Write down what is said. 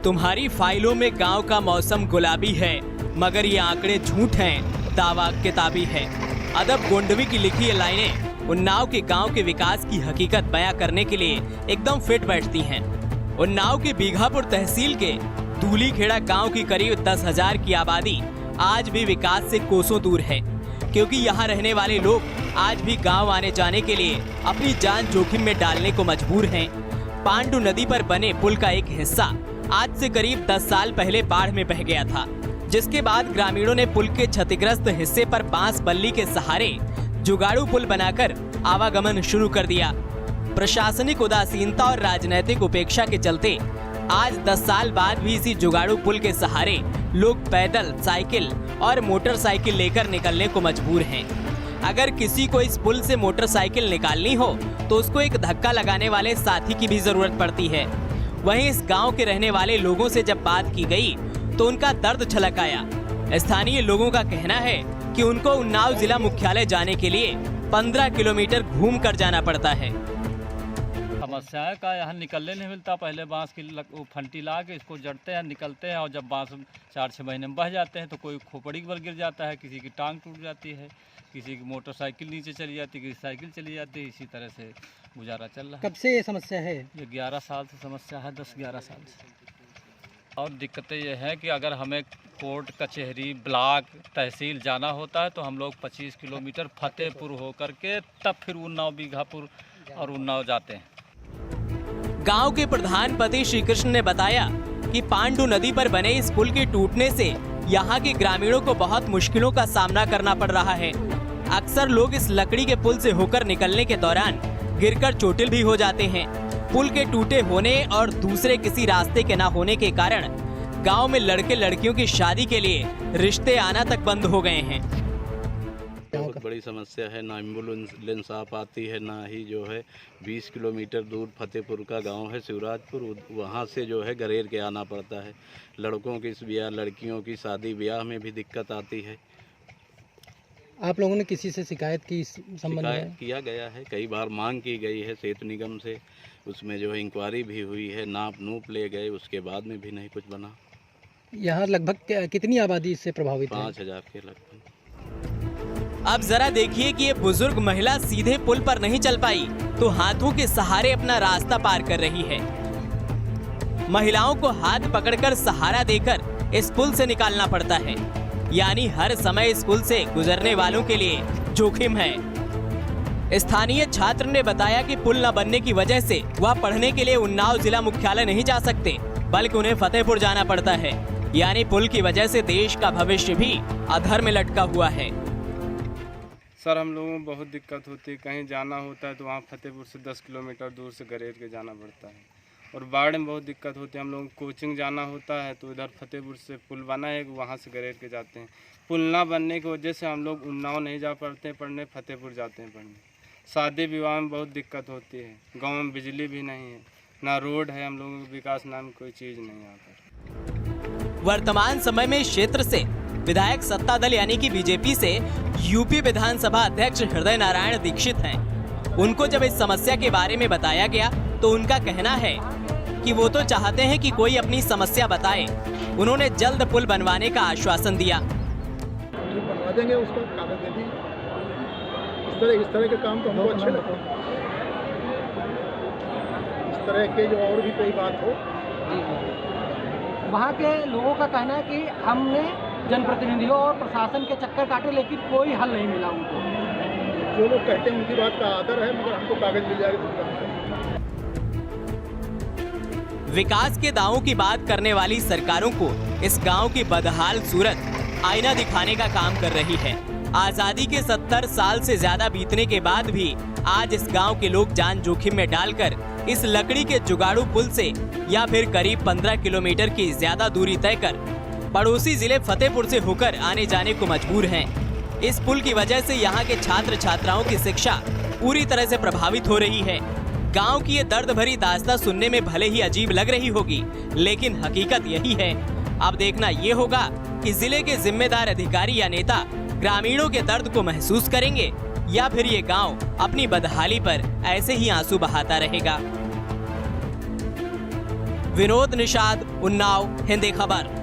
तुम्हारी फाइलों में गांव का मौसम गुलाबी है, मगर ये आंकड़े झूठ हैं, दावा किताबी है। अदब गोंडवी की लिखी ये लाइनें उन्नाव के गांव के विकास की हकीकत बयां करने के लिए एकदम फिट बैठती हैं। उन्नाव के बीघापुर तहसील के दूलीखेड़ा गांव की करीब 10,000 की आबादी आज भी विकास से कोसों दूर है, क्योंकि यहाँ रहने वाले लोग आज भी गांव आने जाने के लिए अपनी जान जोखिम में डालने को मजबूर हैं। पांडु नदी पर बने पुल का एक हिस्सा आज से करीब 10 साल पहले बाढ़ में बह गया था, जिसके बाद ग्रामीणों ने पुल के क्षतिग्रस्त हिस्से पर बांस बल्ली के सहारे जुगाड़ू पुल बनाकर आवागमन शुरू कर दिया। प्रशासनिक उदासीनता और राजनीतिक उपेक्षा के चलते आज 10 साल बाद भी इसी जुगाड़ू पुल के सहारे लोग पैदल, साइकिल और मोटरसाइकिल लेकर निकलने को मजबूर हैं। अगर किसी को इस पुल से मोटरसाइकिल निकालनी हो तो उसको एक धक्का लगाने वाले साथी की भी जरूरत पड़ती है। वहीं इस गांव के रहने वाले लोगों से जब बात की गई तो उनका दर्द छलक आया। स्थानीय लोगों का कहना है कि उनको उन्नाव जिला मुख्यालय जाने के लिए 15 किलोमीटर घूमकर जाना पड़ता है। समस्या का यहाँ निकलने नहीं मिलता। पहले बांस की फंटी ला के इसको जड़ते हैं, निकलते हैं, और जब बांस 4-6 महीने में बह जाते हैं तो कोई खोपड़ी पर गिर जाता है, किसी की टांग टूट जाती है, किसी की मोटरसाइकिल नीचे चली जाती है, किसी साइकिल चली जाती है। इसी तरह से गुजारा चल रहा है। कब से ये समस्या है? ये 11 साल से समस्या है, 10-11 साल से। और दिक्कतें ये हैं कि अगर हमें कोर्ट कचहरी ब्लॉक तहसील जाना होता है तो हम लोग 25 किलोमीटर फतेहपुर होकर के तब फिर उन्नाव बीघापुर और उन्नाव जाते हैं। गांव के प्रधान पति श्री कृष्ण ने बताया कि पांडु नदी पर बने इस पुल के टूटने से यहाँ के ग्रामीणों को बहुत मुश्किलों का सामना करना पड़ रहा है। अक्सर लोग इस लकड़ी के पुल से होकर निकलने के दौरान गिरकर चोटिल भी हो जाते हैं। पुल के टूटे होने और दूसरे किसी रास्ते के न होने के कारण गांव में लड़के लड़कियों की शादी के लिए रिश्ते आना तक बंद हो गए हैं। बहुत बड़ी समस्या है। ना एम्बुलेंस आ पाती है, ना ही जो है 20 किलोमीटर दूर फतेहपुर का गांव है शिवराजपुर, वहां से जो है गरेर के आना पड़ता है। लड़कों की ब्याह, लड़कियों की शादी ब्याह में भी दिक्कत आती है। आप लोगों ने किसी से शिकायत की इस संबंध में? शिकायत किया गया है, कई बार मांग की गई है सेतु निगम से, उसमें जो है इंक्वायरी भी हुई है, नाप नूप ले गए, उसके बाद में भी नहीं कुछ बना। यहाँ लगभग कितनी आबादी इससे प्रभावित है? 5,000 के लगभग। अब जरा देखिए कि ये बुजुर्ग महिला सीधे पुल पर नहीं चल पाई तो हाथों के सहारे अपना रास्ता पार कर रही है। महिलाओं को हाथ पकड़कर सहारा देकर इस पुल से निकालना पड़ता है, यानी हर समय इस पुल से गुजरने वालों के लिए जोखिम है। स्थानीय छात्र ने बताया कि पुल न बनने की वजह से वह पढ़ने के लिए उन्नाव जिला मुख्यालय नहीं जा सकते, बल्कि उन्हें फतेहपुर जाना पड़ता है। यानी पुल की वजह से देश का भविष्य भी अधर में लटका हुआ है। सर, हम लोगों को बहुत दिक्कत होती है। कहीं जाना होता है तो वहाँ फतेहपुर से 10 किलोमीटर दूर से गरेर के जाना पड़ता है, और बाढ़ में बहुत दिक्कत होती है। हम लोगों को कोचिंग जाना होता है तो इधर फतेहपुर से पुल बना है, वहाँ से गरेर के जाते हैं। पुल ना बनने की वजह से हम लोग उन्नाव नहीं जा पाते हैं पढ़ने, फतेहपुर जाते हैं पढ़ने। शादी विवाह में बहुत दिक्कत होती है। गाँव में बिजली भी नहीं है, ना रोड है, हम लोगों को विकास नाम कोई चीज़ नहीं यहाँ पर। वर्तमान समय में क्षेत्र से विधायक सत्ता दल यानी कि बीजेपी से यूपी विधानसभा अध्यक्ष हृदय नारायण दीक्षित हैं। उनको जब इस समस्या के बारे में बताया गया तो उनका कहना है कि वो तो चाहते हैं कि कोई अपनी समस्या बताए। उन्होंने जल्द पुल बनवाने का आश्वासन दिया। बनवा देंगे, उसको कागज दे दी। इस तरह के काम तो हमको अच्छे लगते हैं। इस तरह के जो और भी कोई बात हो। वहाँ के लोगों का कहना है कि हमने जनप्रतिनिधियों और प्रशासन के चक्कर काटे, लेकिन कोई हल नहीं मिला उनको। जो लोग कहते हैं उनकी बात का आदर है, मगर हमको कागज मिल जाएगा। विकास के दावों की बात करने वाली सरकारों को इस गांव की बदहाल सूरत आईना दिखाने का काम कर रही है। आजादी के 70 साल से ज्यादा बीतने के बाद भी आज इस गांव के लोग जान जोखिम में डालकर इस लकड़ी के जुगाड़ू पुल से या फिर करीब 15 किलोमीटर की ज्यादा दूरी तय कर पड़ोसी जिले फतेहपुर से होकर आने जाने को मजबूर हैं। इस पुल की वजह से यहाँ के छात्र छात्राओं की शिक्षा पूरी तरह से प्रभावित हो रही है। गांव की ये दर्द भरी दास्तां सुनने में भले ही अजीब लग रही होगी, लेकिन हकीकत यही है। अब देखना ये होगा कि जिले के जिम्मेदार अधिकारी या नेता ग्रामीणों के दर्द को महसूस करेंगे या फिर ये गांव अपनी बदहाली पर ऐसे ही आंसू बहाता रहेगा। विनोद निषाद, उन्नाव, हिंदी खबर।